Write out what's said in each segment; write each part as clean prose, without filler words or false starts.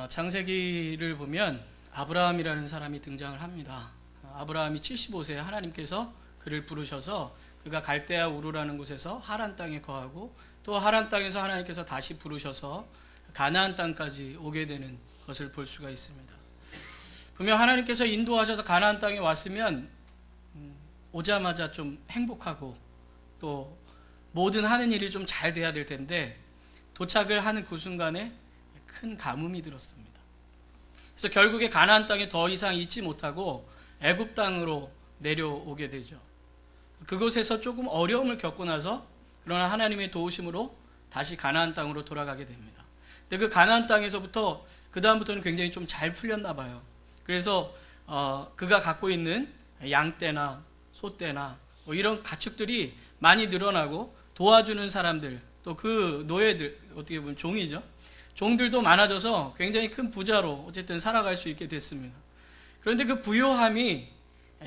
창세기를 보면 아브라함이라는 사람이 등장을 합니다. 아브라함이 75세에 하나님께서 그를 부르셔서 그가 갈대아 우르라는 곳에서 하란 땅에 거하고 또 하란 땅에서 하나님께서 다시 부르셔서 가나안 땅까지 오게 되는 것을 볼 수가 있습니다. 분명 하나님께서 인도하셔서 가나안 땅에 왔으면 오자마자 좀 행복하고 또 모든 하는 일이 좀 잘 돼야 될 텐데 도착을 하는 그 순간에 큰 가뭄이 들었습니다. 그래서 결국에 가나안 땅에 더 이상 있지 못하고 애굽 땅으로 내려오게 되죠. 그곳에서 조금 어려움을 겪고 나서 그러나 하나님의 도우심으로 다시 가나안 땅으로 돌아가게 됩니다. 근데 그 가나안 땅에서부터 그 다음부터는 굉장히 좀 잘 풀렸나 봐요. 그래서 그가 갖고 있는 양떼나 소떼나 뭐 이런 가축들이 많이 늘어나고 도와주는 사람들 또 그 노예들 어떻게 보면 종이죠. 종들도 많아져서 굉장히 큰 부자로 어쨌든 살아갈 수 있게 됐습니다. 그런데 그 부요함이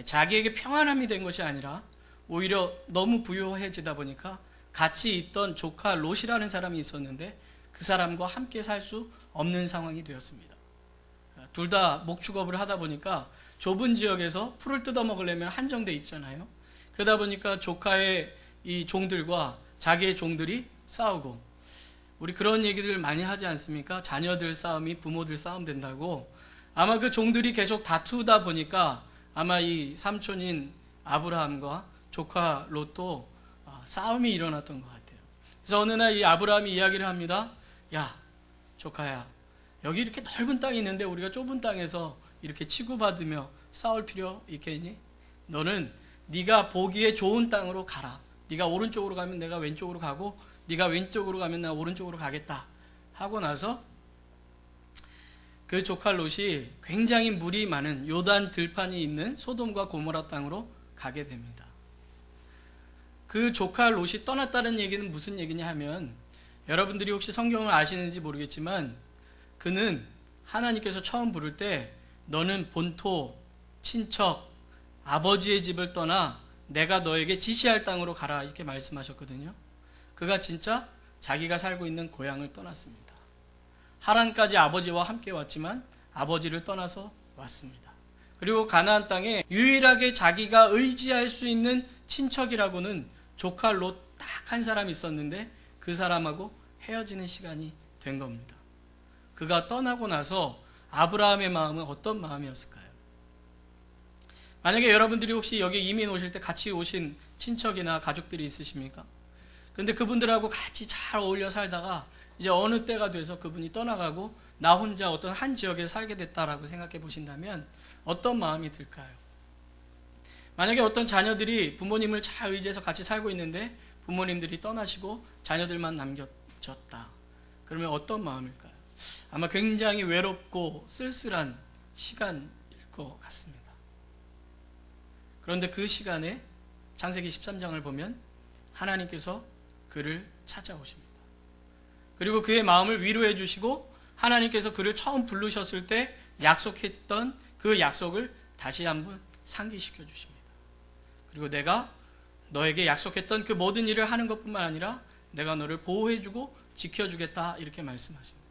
자기에게 평안함이 된 것이 아니라 오히려 너무 부요해지다 보니까 같이 있던 조카 롯이라는 사람이 있었는데 그 사람과 함께 살 수 없는 상황이 되었습니다. 둘 다 목축업을 하다 보니까 좁은 지역에서 풀을 뜯어 먹으려면 한정돼 있잖아요. 그러다 보니까 조카의 이 종들과 자기의 종들이 싸우고, 우리 그런 얘기들 많이 하지 않습니까? 자녀들 싸움이 부모들 싸움 된다고. 아마 그 종들이 계속 다투다 보니까 아마 이 삼촌인 아브라함과 조카 롯도 싸움이 일어났던 것 같아요. 그래서 어느 날 이 아브라함이 이야기를 합니다. 야, 조카야, 여기 이렇게 넓은 땅이 있는데 우리가 좁은 땅에서 이렇게 치고받으며 싸울 필요 있겠니? 너는 네가 보기에 좋은 땅으로 가라. 네가 오른쪽으로 가면 내가 왼쪽으로 가고 네가 왼쪽으로 가면 내가 오른쪽으로 가겠다 하고 나서 그 조카 롯이 굉장히 물이 많은 요단 들판이 있는 소돔과 고모라 땅으로 가게 됩니다. 그 조카 롯이 떠났다는 얘기는 무슨 얘기냐 하면, 여러분들이 혹시 성경을 아시는지 모르겠지만 그는 하나님께서 처음 부를 때 너는 본토, 친척, 아버지의 집을 떠나 내가 너에게 지시할 땅으로 가라 이렇게 말씀하셨거든요. 그가 진짜 자기가 살고 있는 고향을 떠났습니다. 하란까지 아버지와 함께 왔지만 아버지를 떠나서 왔습니다. 그리고 가나안 땅에 유일하게 자기가 의지할 수 있는 친척이라고는 조카 롯 딱 한 사람이 있었는데 그 사람하고 헤어지는 시간이 된 겁니다. 그가 떠나고 나서 아브라함의 마음은 어떤 마음이었을까요? 만약에 여러분들이 혹시 여기 이민 오실 때 같이 오신 친척이나 가족들이 있으십니까? 그런데 그분들하고 같이 잘 어울려 살다가 이제 어느 때가 돼서 그분이 떠나가고 나 혼자 어떤 한 지역에 살게 됐다라고 생각해 보신다면 어떤 마음이 들까요? 만약에 어떤 자녀들이 부모님을 잘 의지해서 같이 살고 있는데 부모님들이 떠나시고 자녀들만 남겨졌다. 그러면 어떤 마음일까요? 아마 굉장히 외롭고 쓸쓸한 시간일 것 같습니다. 그런데 그 시간에 창세기 13장을 보면 하나님께서 그를 찾아오십니다. 그리고 그의 마음을 위로해 주시고 하나님께서 그를 처음 부르셨을 때 약속했던 그 약속을 다시 한번 상기시켜 주십니다. 그리고 내가 너에게 약속했던 그 모든 일을 하는 것뿐만 아니라 내가 너를 보호해 주고 지켜주겠다 이렇게 말씀하십니다.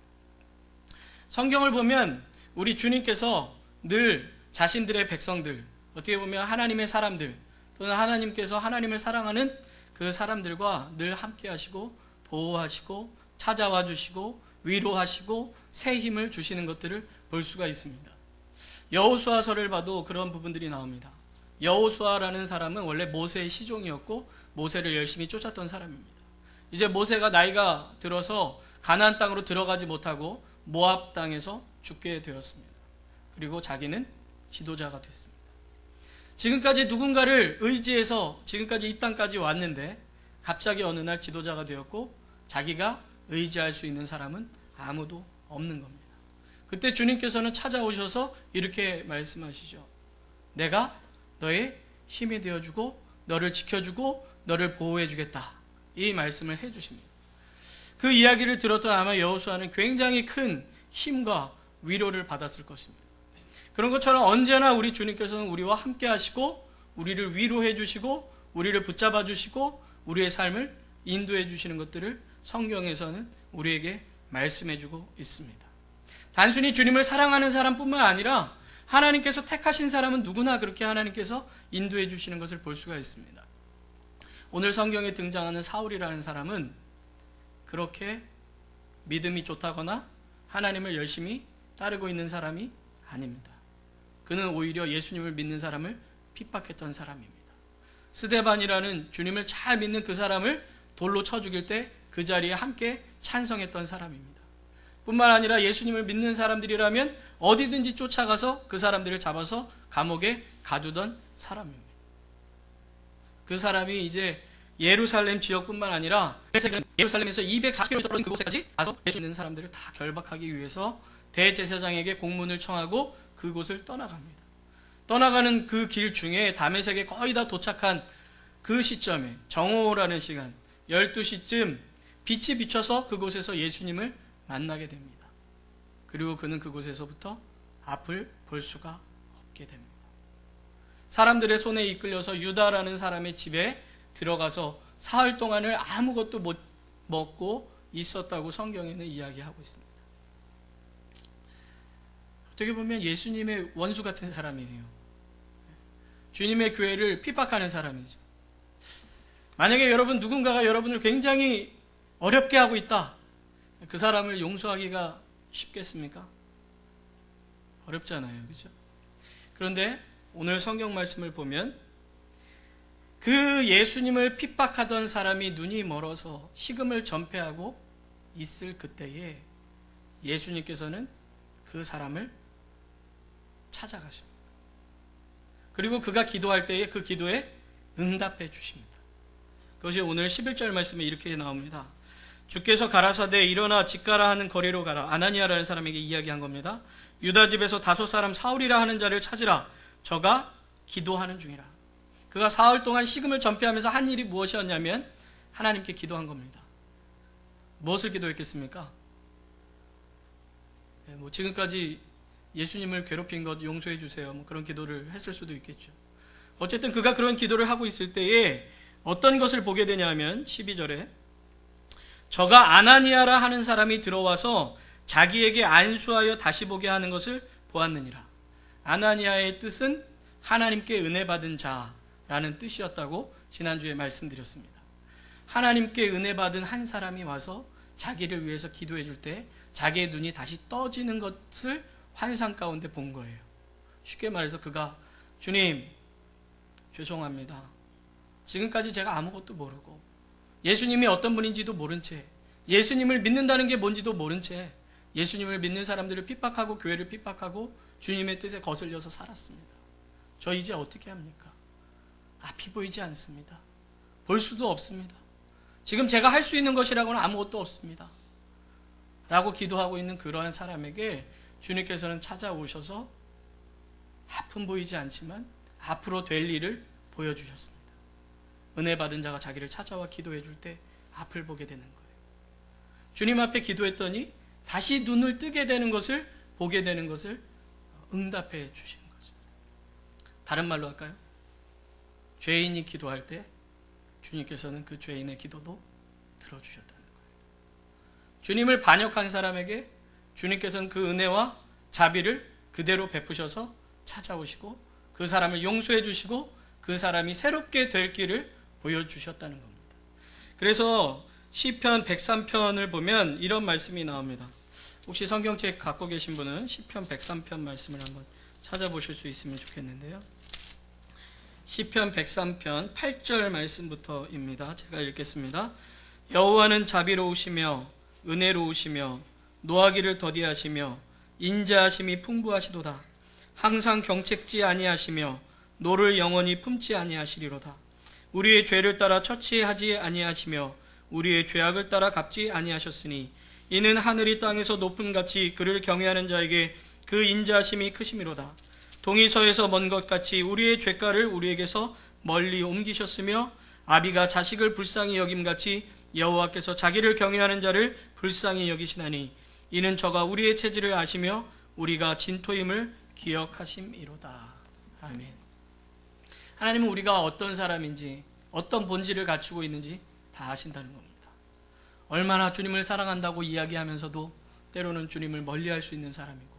성경을 보면 우리 주님께서 늘 자신들의 백성들, 어떻게 보면 하나님의 사람들 또는 하나님께서 하나님을 사랑하는 그 사람들과 늘 함께 하시고 보호하시고 찾아와 주시고 위로하시고 새 힘을 주시는 것들을 볼 수가 있습니다. 여호수아서를 봐도 그런 부분들이 나옵니다. 여호수아라는 사람은 원래 모세의 시종이었고 모세를 열심히 쫓았던 사람입니다. 이제 모세가 나이가 들어서 가나안 땅으로 들어가지 못하고 모압 땅에서 죽게 되었습니다. 그리고 자기는 지도자가 됐습니다. 지금까지 누군가를 의지해서 지금까지 이 땅까지 왔는데 갑자기 어느 날 지도자가 되었고 자기가 의지할 수 있는 사람은 아무도 없는 겁니다. 그때 주님께서는 찾아오셔서 이렇게 말씀하시죠. 내가 너의 힘이 되어주고 너를 지켜주고 너를 보호해주겠다. 이 말씀을 해주십니다. 그 이야기를 들었던 아마 여호수아는 굉장히 큰 힘과 위로를 받았을 것입니다. 그런 것처럼 언제나 우리 주님께서는 우리와 함께 하시고 우리를 위로해 주시고 우리를 붙잡아 주시고 우리의 삶을 인도해 주시는 것들을 성경에서는 우리에게 말씀해 주고 있습니다. 단순히 주님을 사랑하는 사람뿐만 아니라 하나님께서 택하신 사람은 누구나 그렇게 하나님께서 인도해 주시는 것을 볼 수가 있습니다. 오늘 성경에 등장하는 사울이라는 사람은 그렇게 믿음이 좋다거나 하나님을 열심히 따르고 있는 사람이 아닙니다. 그는 오히려 예수님을 믿는 사람을 핍박했던 사람입니다. 스데반이라는 주님을 잘 믿는 그 사람을 돌로 쳐 죽일 때 그 자리에 함께 찬성했던 사람입니다. 뿐만 아니라 예수님을 믿는 사람들이라면 어디든지 쫓아가서 그 사람들을 잡아서 감옥에 가두던 사람입니다. 그 사람이 이제 예루살렘 지역뿐만 아니라 예루살렘에서 240km 떨어진 그곳까지 가서 예수 믿는 사람들을 다 결박하기 위해서 대제사장에게 공문을 청하고 그곳을 떠나갑니다. 떠나가는 그 길 중에 다메섹에 거의 다 도착한 그 시점에 정오라는 시간 12시쯤 빛이 비춰서 그곳에서 예수님을 만나게 됩니다. 그리고 그는 그곳에서부터 앞을 볼 수가 없게 됩니다. 사람들의 손에 이끌려서 유다라는 사람의 집에 들어가서 사흘 동안을 아무것도 못 먹고 있었다고 성경에는 이야기하고 있습니다. 어떻게 보면 예수님의 원수 같은 사람이에요. 주님의 교회를 핍박하는 사람이죠. 만약에 여러분 누군가가 여러분을 굉장히 어렵게 하고 있다. 그 사람을 용서하기가 쉽겠습니까? 어렵잖아요. 그죠? 그런데 오늘 성경 말씀을 보면 그 예수님을 핍박하던 사람이 눈이 멀어서 식음을 전폐하고 있을 그때에 예수님께서는 그 사람을 찾아가십니다. 그리고 그가 기도할 때에 그 기도에 응답해 주십니다. 그것이 오늘 11절 말씀에 이렇게 나옵니다. 주께서 가라사대 일어나 집 가라 하는 거리로 가라. 아나니아라는 사람에게 이야기한 겁니다. 유다 집에서 다소 사람 사울이라 하는 자를 찾으라. 저가 기도하는 중이라. 그가 사흘 동안 식음을 전폐하면서 한 일이 무엇이었냐면 하나님께 기도한 겁니다. 무엇을 기도했겠습니까? 지금까지 예수님을 괴롭힌 것 용서해 주세요. 그런 기도를 했을 수도 있겠죠. 어쨌든 그가 그런 기도를 하고 있을 때에 어떤 것을 보게 되냐면 12절에 저가 아나니아라 하는 사람이 들어와서 자기에게 안수하여 다시 보게 하는 것을 보았느니라. 아나니아의 뜻은 하나님께 은혜 받은 자라는 뜻이었다고 지난주에 말씀드렸습니다. 하나님께 은혜 받은 한 사람이 와서 자기를 위해서 기도해 줄 때 자기의 눈이 다시 떠지는 것을 환상 가운데 본 거예요. 쉽게 말해서 그가 주님 죄송합니다. 지금까지 제가 아무것도 모르고 예수님이 어떤 분인지도 모른 채 예수님을 믿는다는 게 뭔지도 모른 채 예수님을 믿는 사람들을 핍박하고 교회를 핍박하고 주님의 뜻에 거슬려서 살았습니다. 저 이제 어떻게 합니까? 앞이 보이지 않습니다. 볼 수도 없습니다. 지금 제가 할 수 있는 것이라고는 아무것도 없습니다. 라고 기도하고 있는 그러한 사람에게 주님께서는 찾아오셔서 앞은 보이지 않지만 앞으로 될 일을 보여주셨습니다. 은혜 받은 자가 자기를 찾아와 기도해 줄 때 앞을 보게 되는 거예요. 주님 앞에 기도했더니 다시 눈을 뜨게 되는 것을 보게 되는 것을 응답해 주시는 거죠. 다른 말로 할까요? 죄인이 기도할 때 주님께서는 그 죄인의 기도도 들어주셨다는 거예요. 주님을 반역한 사람에게 주님께서는 그 은혜와 자비를 그대로 베푸셔서 찾아오시고 그 사람을 용서해 주시고 그 사람이 새롭게 될 길을 보여주셨다는 겁니다. 그래서 시편 103편을 보면 이런 말씀이 나옵니다. 혹시 성경책 갖고 계신 분은 시편 103편 말씀을 한번 찾아보실 수 있으면 좋겠는데요. 시편 103편 8절 말씀부터입니다. 제가 읽겠습니다. 여호와는 자비로우시며 은혜로우시며 노하기를 더디하시며 인자하심이 풍부하시도다. 항상 경책지 아니하시며 노를 영원히 품지 아니하시리로다. 우리의 죄를 따라 처치하지 아니하시며 우리의 죄악을 따라 갚지 아니하셨으니 이는 하늘이 땅에서 높음같이 그를 경외하는 자에게 그 인자하심이 크심이로다. 동이 서에서 먼 것 같이 우리의 죄가를 우리에게서 멀리 옮기셨으며 아비가 자식을 불쌍히 여김같이 여호와께서 자기를 경외하는 자를 불쌍히 여기시나니 이는 저가 우리의 체질을 아시며 우리가 진토임을 기억하심이로다. 아멘. 하나님은 우리가 어떤 사람인지 어떤 본질을 갖추고 있는지 다 아신다는 겁니다. 얼마나 주님을 사랑한다고 이야기하면서도 때로는 주님을 멀리할 수 있는 사람이고,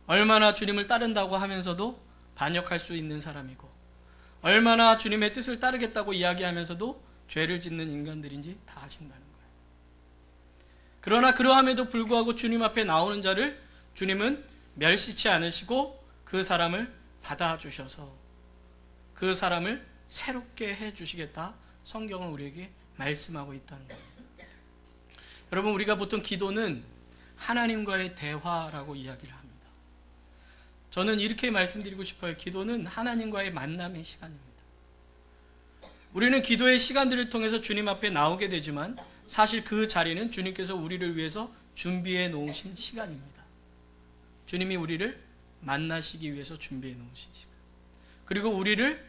얼마나 주님을 따른다고 하면서도 반역할 수 있는 사람이고, 얼마나 주님의 뜻을 따르겠다고 이야기하면서도 죄를 짓는 인간들인지 다 아신다는 거예요. 그러나 그러함에도 불구하고 주님 앞에 나오는 자를 주님은 멸시치 않으시고 그 사람을 받아주셔서 그 사람을 새롭게 해주시겠다, 성경은 우리에게 말씀하고 있다는 거예요. 여러분, 우리가 보통 기도는 하나님과의 대화라고 이야기를 합니다. 저는 이렇게 말씀드리고 싶어요. 기도는 하나님과의 만남의 시간입니다. 우리는 기도의 시간들을 통해서 주님 앞에 나오게 되지만 사실 그 자리는 주님께서 우리를 위해서 준비해 놓으신 시간입니다. 주님이 우리를 만나시기 위해서 준비해 놓으신 시간, 그리고 우리를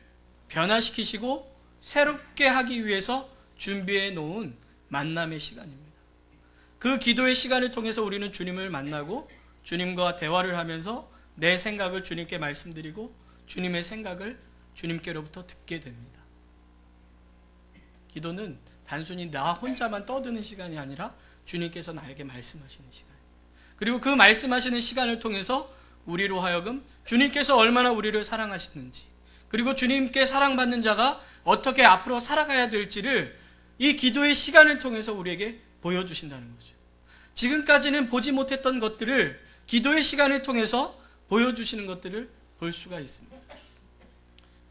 변화시키시고 새롭게 하기 위해서 준비해 놓은 만남의 시간입니다. 그 기도의 시간을 통해서 우리는 주님을 만나고 주님과 대화를 하면서 내 생각을 주님께 말씀드리고 주님의 생각을 주님께로부터 듣게 됩니다. 기도는 단순히 나 혼자만 떠드는 시간이 아니라 주님께서 나에게 말씀하시는 시간, 그리고 그 말씀하시는 시간을 통해서 우리로 하여금 주님께서 얼마나 우리를 사랑하시는지, 그리고 주님께 사랑받는 자가 어떻게 앞으로 살아가야 될지를 이 기도의 시간을 통해서 우리에게 보여주신다는 거죠. 지금까지는 보지 못했던 것들을 기도의 시간을 통해서 보여주시는 것들을 볼 수가 있습니다.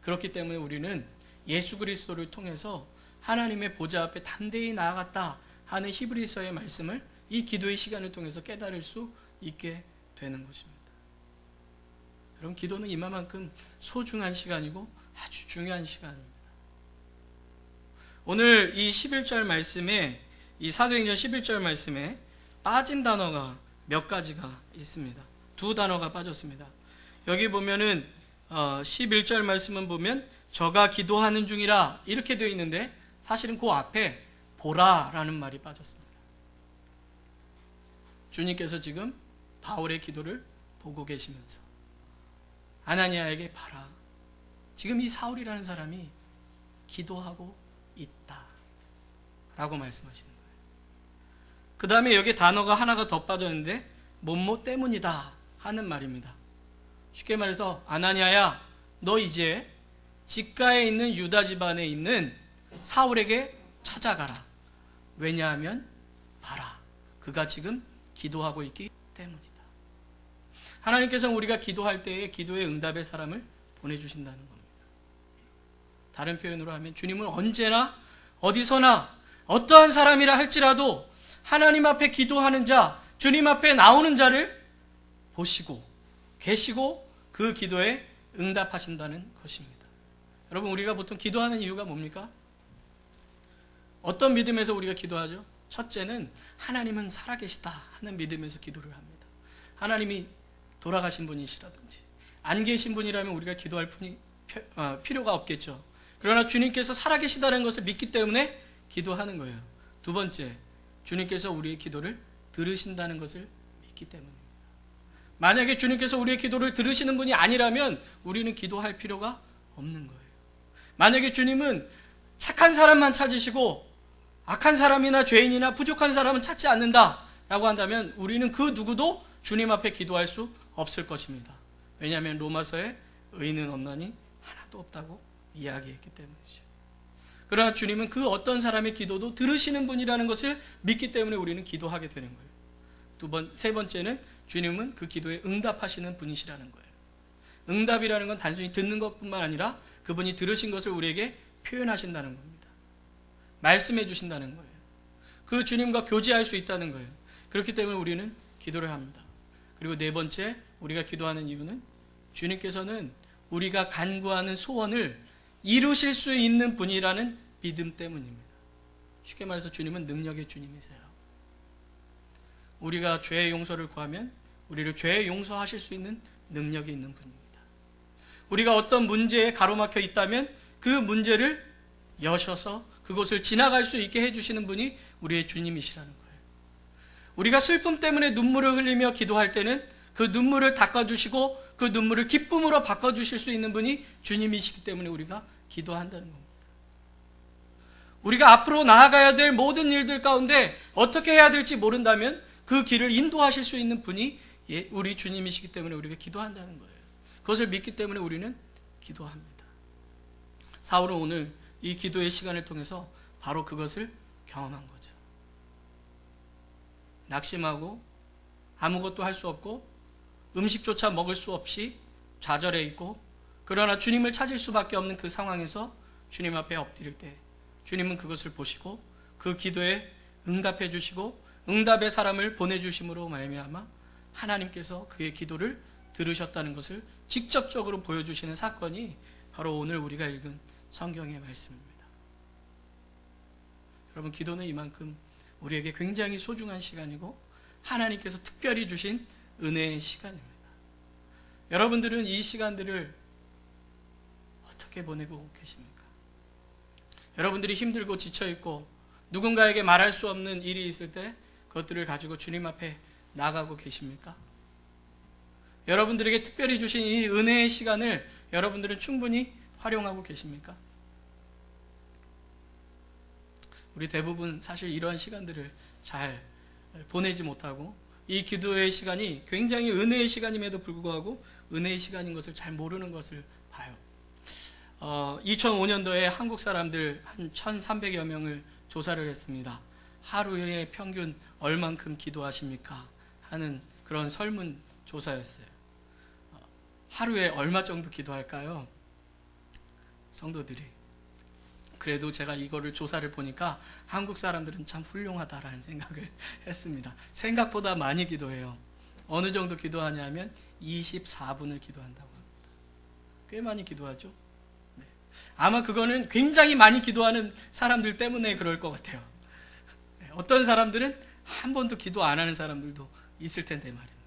그렇기 때문에 우리는 예수 그리스도를 통해서 하나님의 보좌 앞에 담대히 나아갔다 하는 히브리서의 말씀을 이 기도의 시간을 통해서 깨달을 수 있게 되는 것입니다. 여러분, 기도는 이만큼 소중한 시간이고 아주 중요한 시간입니다. 오늘 이 11절 말씀에, 이 사도행전 11절 말씀에 빠진 단어가 몇 가지가 있습니다. 두 단어가 빠졌습니다. 여기 보면은 11절 말씀은 보면 저가 기도하는 중이라 이렇게 되어 있는데 사실은 그 앞에 보라라는 말이 빠졌습니다. 주님께서 지금 바울의 기도를 보고 계시면서 아나니아에게 봐라, 지금 이 사울이라는 사람이 기도하고 있다 라고 말씀하시는 거예요. 그 다음에 여기 단어가 하나가 더 빠졌는데 뭐뭐 때문이다 하는 말입니다. 쉽게 말해서 아나니아야, 너 이제 직가에 있는 유다 집안에 있는 사울에게 찾아가라. 왜냐하면 봐라, 그가 지금 기도하고 있기 때문이다. 하나님께서는 우리가 기도할 때에 기도의 응답의 사람을 보내주신다는 겁니다. 다른 표현으로 하면 주님은 언제나 어디서나 어떠한 사람이라 할지라도 하나님 앞에 기도하는 자, 주님 앞에 나오는 자를 보시고 계시고 그 기도에 응답하신다는 것입니다. 여러분, 우리가 보통 기도하는 이유가 뭡니까? 어떤 믿음에서 우리가 기도하죠? 첫째는 하나님은 살아계시다 하는 믿음에서 기도를 합니다. 하나님이 돌아가신 분이시라든지 안 계신 분이라면 우리가 기도할 필요가 없겠죠. 그러나 주님께서 살아계시다는 것을 믿기 때문에 기도하는 거예요. 두 번째, 주님께서 우리의 기도를 들으신다는 것을 믿기 때문입니다. 만약에 주님께서 우리의 기도를 들으시는 분이 아니라면 우리는 기도할 필요가 없는 거예요. 만약에 주님은 착한 사람만 찾으시고 악한 사람이나 죄인이나 부족한 사람은 찾지 않는다라고 한다면 우리는 그 누구도 주님 앞에 기도할 수 없을 것입니다. 왜냐하면 로마서에 의인은 없나니 하나도 없다고 이야기했기 때문이죠. 그러나 주님은 그 어떤 사람의 기도도 들으시는 분이라는 것을 믿기 때문에 우리는 기도하게 되는 거예요. 세 번째는 주님은 그 기도에 응답하시는 분이시라는 거예요. 응답이라는 건 단순히 듣는 것뿐만 아니라 그분이 들으신 것을 우리에게 표현하신다는 겁니다. 말씀해 주신다는 거예요. 그 주님과 교제할 수 있다는 거예요. 그렇기 때문에 우리는 기도를 합니다. 그리고 네 번째, 우리가 기도하는 이유는 주님께서는 우리가 간구하는 소원을 이루실 수 있는 분이라는 믿음 때문입니다. 쉽게 말해서 주님은 능력의 주님이세요. 우리가 죄의 용서를 구하면 우리를 죄의 용서하실 수 있는 능력이 있는 분입니다. 우리가 어떤 문제에 가로막혀 있다면 그 문제를 여셔서 그곳을 지나갈 수 있게 해주시는 분이 우리의 주님이시라는 거예요. 우리가 슬픔 때문에 눈물을 흘리며 기도할 때는 그 눈물을 닦아주시고 그 눈물을 기쁨으로 바꿔주실 수 있는 분이 주님이시기 때문에 우리가 기도한다는 겁니다. 우리가 앞으로 나아가야 될 모든 일들 가운데 어떻게 해야 될지 모른다면 그 길을 인도하실 수 있는 분이 우리 주님이시기 때문에 우리가 기도한다는 거예요. 그것을 믿기 때문에 우리는 기도합니다. 사울은 오늘 이 기도의 시간을 통해서 바로 그것을 경험한 거죠. 낙심하고 아무것도 할 수 없고 음식조차 먹을 수 없이 좌절해 있고, 그러나 주님을 찾을 수밖에 없는 그 상황에서 주님 앞에 엎드릴 때 주님은 그것을 보시고 그 기도에 응답해 주시고 응답의 사람을 보내주심으로 말미암아 하나님께서 그의 기도를 들으셨다는 것을 직접적으로 보여주시는 사건이 바로 오늘 우리가 읽은 성경의 말씀입니다. 여러분, 기도는 이만큼 우리에게 굉장히 소중한 시간이고 하나님께서 특별히 주신 은혜의 시간입니다. 여러분들은 이 시간들을 어떻게 보내고 계십니까? 여러분들이 힘들고 지쳐있고 누군가에게 말할 수 없는 일이 있을 때 그것들을 가지고 주님 앞에 나가고 계십니까? 여러분들에게 특별히 주신 이 은혜의 시간을 여러분들은 충분히 활용하고 계십니까? 우리 대부분 사실 이러한 시간들을 잘 보내지 못하고 이 기도의 시간이 굉장히 은혜의 시간임에도 불구하고 은혜의 시간인 것을 잘 모르는 것을 봐요. 2005년도에 한국 사람들 한 1,300여 명을 조사를 했습니다. 하루에 평균 얼만큼 기도하십니까? 하는 그런 설문 조사였어요. 하루에 얼마 정도 기도할까요? 성도들이. 그래도 제가 이거를 조사를 보니까 한국 사람들은 참 훌륭하다라는 생각을 했습니다. 생각보다 많이 기도해요. 어느 정도 기도하냐면 24분을 기도한다고 합니다. 꽤 많이 기도하죠? 네. 아마 그거는 굉장히 많이 기도하는 사람들 때문에 그럴 것 같아요. 어떤 사람들은 한 번도 기도 안 하는 사람들도 있을 텐데 말입니다.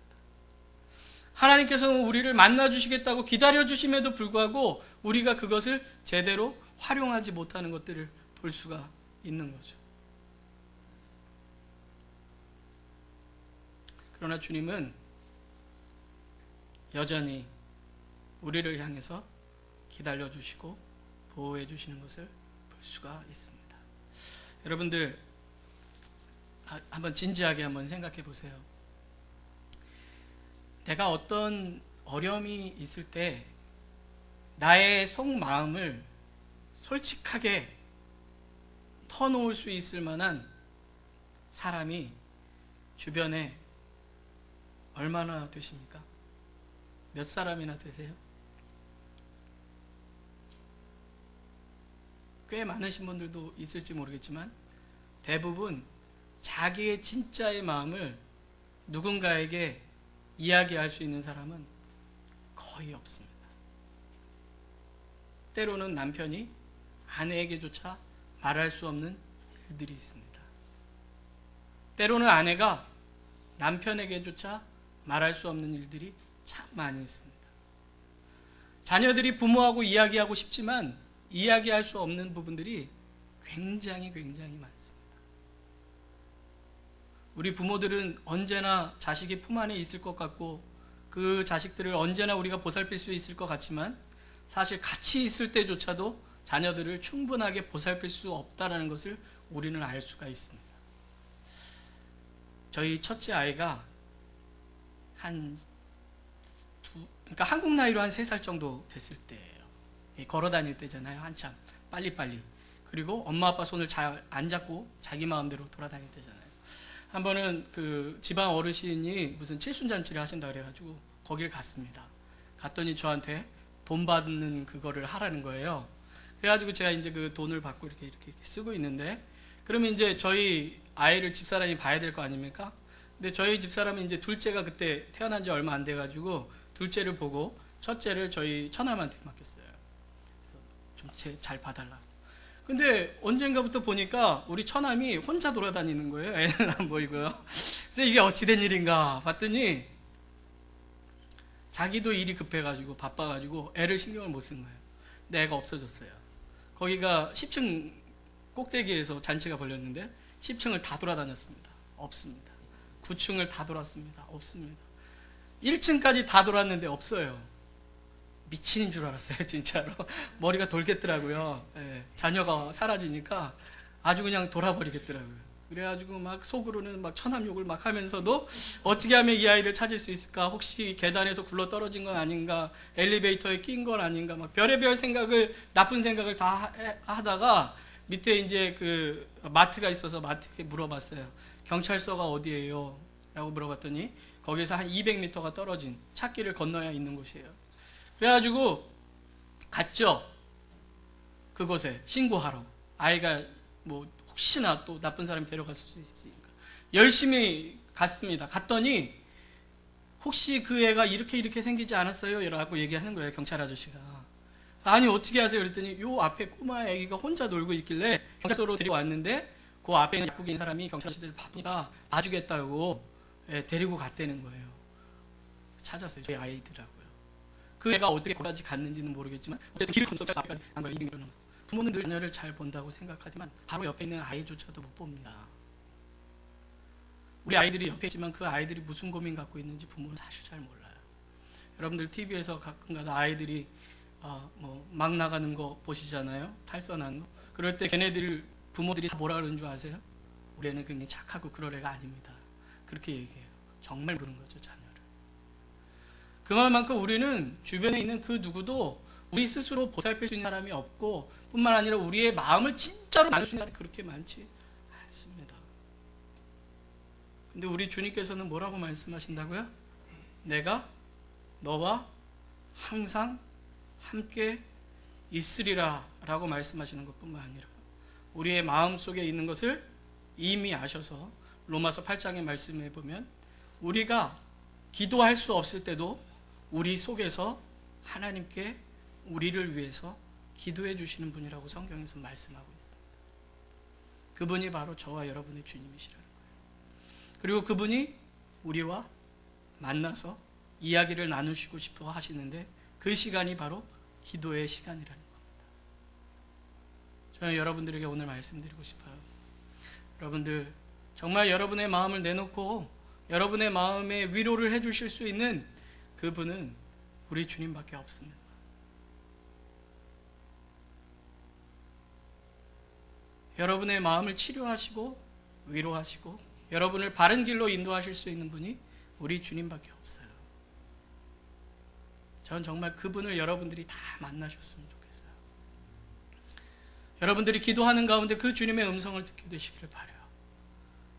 하나님께서는 우리를 만나주시겠다고 기다려주심에도 불구하고 우리가 그것을 제대로 활용하지 못하는 것들을 볼 수가 있는 거죠. 그러나 주님은 여전히 우리를 향해서 기다려주시고 보호해 주시는 것을 볼 수가 있습니다. 여러분들 한번 진지하게 한번 생각해 보세요. 내가 어떤 어려움이 있을 때 나의 속마음을 솔직하게 터놓을 수 있을 만한 사람이 주변에 얼마나 되십니까? 몇 사람이나 되세요? 꽤 많으신 분들도 있을지 모르겠지만 대부분 자기의 진짜의 마음을 누군가에게 이야기할 수 있는 사람은 거의 없습니다. 때로는 남편이 아내에게조차 말할 수 없는 일들이 있습니다. 때로는 아내가 남편에게조차 말할 수 없는 일들이 참 많이 있습니다. 자녀들이 부모하고 이야기하고 싶지만 이야기할 수 없는 부분들이 굉장히 많습니다. 우리 부모들은 언제나 자식이 품 안에 있을 것 같고 그 자식들을 언제나 우리가 보살필 수 있을 것 같지만 사실 같이 있을 때조차도 자녀들을 충분하게 보살필 수 없다는 것을 우리는 알 수가 있습니다. 저희 첫째 아이가 그러니까 한국 나이로 한 3살 정도 됐을 때예요. 걸어 다닐 때잖아요. 한참 빨리빨리. 그리고 엄마 아빠 손을 잘 안 잡고 자기 마음대로 돌아다닐 때잖아요. 한 번은 그 집안 어르신이 무슨 칠순잔치를 하신다 그래가지고 거기를 갔습니다. 갔더니 저한테 돈 받는 그거를 하라는 거예요. 그래가지고 제가 이제 그 돈을 받고 이렇게 쓰고 있는데, 그러면 이제 저희 아이를 집사람이 봐야 될 거 아닙니까? 근데 저희 집사람은 이제 둘째가 그때 태어난 지 얼마 안 돼가지고 둘째를 보고 첫째를 저희 처남한테 맡겼어요. 그래서 좀 잘 봐달라고. 근데 언젠가부터 보니까 우리 처남이 혼자 돌아다니는 거예요. 애는 안 보이고요. 그래서 이게 어찌된 일인가 봤더니 자기도 일이 급해가지고 바빠가지고 애를 신경을 못 쓴 거예요. 근데 애가 없어졌어요. 거기가 10층 꼭대기에서 잔치가 벌렸는데 10층을 다 돌아다녔습니다. 없습니다. 9층을 다 돌았습니다. 없습니다. 1층까지 다 돌았는데 없어요. 미친인 줄 알았어요. 진짜로. 머리가 돌겠더라고요. 예, 자녀가 사라지니까 아주 그냥 돌아버리겠더라고요. 그래가지고 막 속으로는 막 천함욕을 막 하면서도 어떻게 하면 이 아이를 찾을 수 있을까? 혹시 계단에서 굴러 떨어진 건 아닌가? 엘리베이터에 낀 건 아닌가? 막 별의별 생각을, 나쁜 생각을 다 하다가 밑에 이제 그 마트가 있어서 마트에 물어봤어요. 경찰서가 어디예요? 라고 물어봤더니 거기서 한 200m가 떨어진 찾길을 건너야 있는 곳이에요. 그래가지고 갔죠. 그곳에 신고하러. 아이가 뭐 혹시나 또 나쁜 사람이 데려갔을 수 있으니까 열심히 갔습니다. 갔더니 혹시 그 애가 이렇게 생기지 않았어요? 라고 얘기하는 거예요. 경찰 아저씨가. 아니 어떻게 하세요? 그랬더니 요 앞에 꼬마 애기가 혼자 놀고 있길래 경찰서로 데려왔는데 그 앞에 있는 약국에 있는 사람이 경찰 아저씨들 바쁘니까 봐주겠다고 데리고 갔다는 거예요. 찾았어요. 저희 아이들하고요. 그 애가 어떻게 거기까지 갔는지는 모르겠지만 어쨌든 길을 건너서 앞에까지 간 거예요. 200m 넘어서. 부모는 늘 자녀를 잘 본다고 생각하지만 바로 옆에 있는 아이조차도 못 봅니다. 우리 아이들이 옆에 있지만 그 아이들이 무슨 고민 갖고 있는지 부모는 사실 잘 몰라요. 여러분들 TV에서 가끔가다 아이들이 막 나가는 거 보시잖아요. 탈선하는 거. 그럴 때 걔네들 부모들이 다 뭐라 그러는 줄 아세요? 우리 애는 굉장히 착하고 그럴 애가 아닙니다. 그렇게 얘기해요. 정말 모르는 거죠, 자녀를. 그만큼 우리는 주변에 있는 그 누구도 우리 스스로 보살필 수 있는 사람이 없고 뿐만 아니라 우리의 마음을 진짜로 나눌 수 있는 사람이 그렇게 많지 않습니다. 근데 우리 주님께서는 뭐라고 말씀하신다고요? 내가 너와 항상 함께 있으리라 라고 말씀하시는 것뿐만 아니라 우리의 마음 속에 있는 것을 이미 아셔서 로마서 8장의 말씀에 보면 우리가 기도할 수 없을 때도 우리 속에서 하나님께 우리를 위해서 기도해 주시는 분이라고 성경에서 말씀하고 있습니다. 그분이 바로 저와 여러분의 주님이시라는 거예요. 그리고 그분이 우리와 만나서 이야기를 나누시고 싶어 하시는데 그 시간이 바로 기도의 시간이라는 겁니다. 저는 여러분들에게 오늘 말씀드리고 싶어요. 여러분들 정말 여러분의 마음을 내놓고 여러분의 마음에 위로를 해주실 수 있는 그분은 우리 주님밖에 없습니다. 여러분의 마음을 치료하시고 위로하시고 여러분을 바른 길로 인도하실 수 있는 분이 우리 주님밖에 없어요. 저는 정말 그분을 여러분들이 다 만나셨으면 좋겠어요. 여러분들이 기도하는 가운데 그 주님의 음성을 듣게 되시기를 바라요.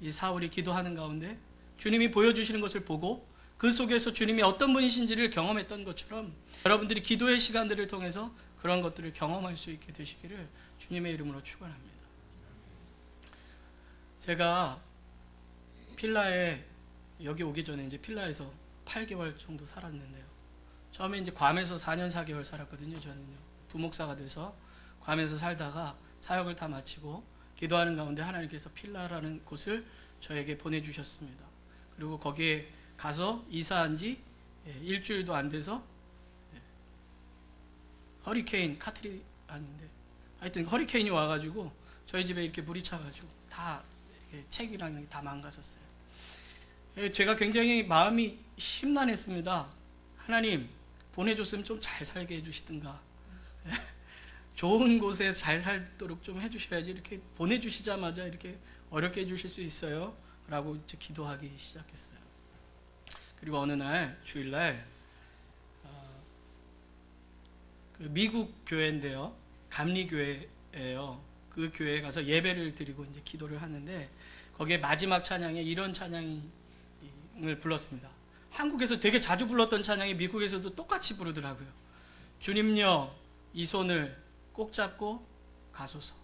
이 사울이 기도하는 가운데 주님이 보여주시는 것을 보고 그 속에서 주님이 어떤 분이신지를 경험했던 것처럼 여러분들이 기도의 시간들을 통해서 그런 것들을 경험할 수 있게 되시기를 주님의 이름으로 축원합니다. 제가 필라에 여기 오기 전에 이제 필라에서 8개월 정도 살았는데요. 처음에 이제 괌에서 4년 4개월 살았거든요. 저는요. 부목사가 돼서 괌에서 살다가 사역을 다 마치고 기도하는 가운데 하나님께서 필라라는 곳을 저에게 보내주셨습니다. 그리고 거기에 가서 이사한 지 일주일도 안 돼서 허리케인 카트리 아닌데 하여튼 허리케인이 와가지고 저희 집에 이렇게 물이 차가지고 다 이렇게 책이랑 다 망가졌어요. 제가 굉장히 마음이 심란했습니다. 하나님 보내줬으면 좀 잘 살게 해주시든가 좋은 곳에 잘 살도록 좀 해주셔야지 이렇게 보내주시자마자 이렇게 어렵게 해주실 수 있어요? 라고 이제 기도하기 시작했어요. 그리고 어느 날 주일날 그 미국 교회인데요, 감리교회예요. 그 교회에 가서 예배를 드리고 이제 기도를 하는데 거기에 마지막 찬양에 이런 찬양을 불렀습니다. 한국에서 되게 자주 불렀던 찬양이 미국에서도 똑같이 부르더라고요. 주님여 이 손을 꼭 잡고 가소서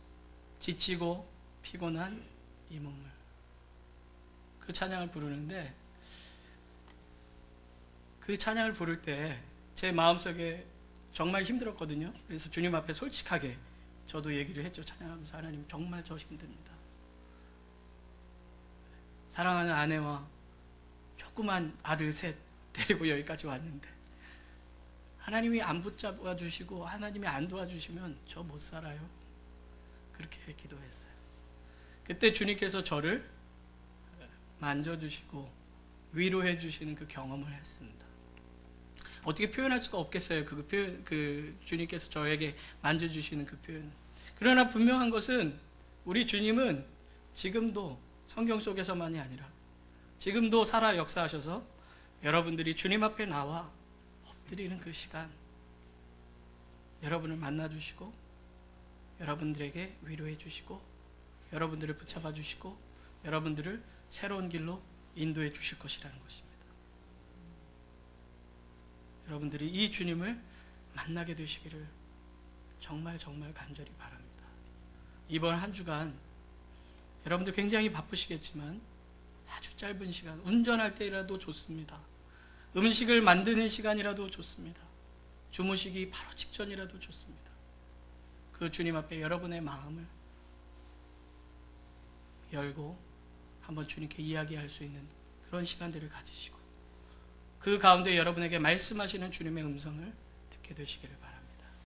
지치고 피곤한 이 몸을. 그 찬양을 부르는데 그 찬양을 부를 때 제 마음속에 정말 힘들었거든요. 그래서 주님 앞에 솔직하게 저도 얘기를 했죠. 찬양하면서 하나님 정말 저 힘듭니다. 사랑하는 아내와 조그만 아들 셋 데리고 여기까지 왔는데 하나님이 안 붙잡아 주시고 하나님이 안 도와주시면 저 못 살아요. 그렇게 기도했어요. 그때 주님께서 저를 만져주시고 위로해 주시는 그 경험을 했습니다. 어떻게 표현할 수가 없겠어요. 그 주님께서 저에게 만져주시는 그 표현. 그러나 분명한 것은 우리 주님은 지금도 성경 속에서만이 아니라 지금도 살아 역사하셔서 여러분들이 주님 앞에 나와 엎드리는 그 시간, 여러분을 만나주시고 여러분들에게 위로해 주시고 여러분들을 붙잡아 주시고 여러분들을 새로운 길로 인도해 주실 것이라는 것입니다. 여러분들이 이 주님을 만나게 되시기를 정말 간절히 바랍니다. 이번 한 주간 여러분들 굉장히 바쁘시겠지만 아주 짧은 시간, 운전할 때라도 좋습니다. 음식을 만드는 시간이라도 좋습니다. 주무시기 바로 직전이라도 좋습니다. 그 주님 앞에 여러분의 마음을 열고 한번 주님께 이야기할 수 있는 그런 시간들을 가지시고 그 가운데 여러분에게 말씀하시는 주님의 음성을 듣게 되시기를 바랍니다.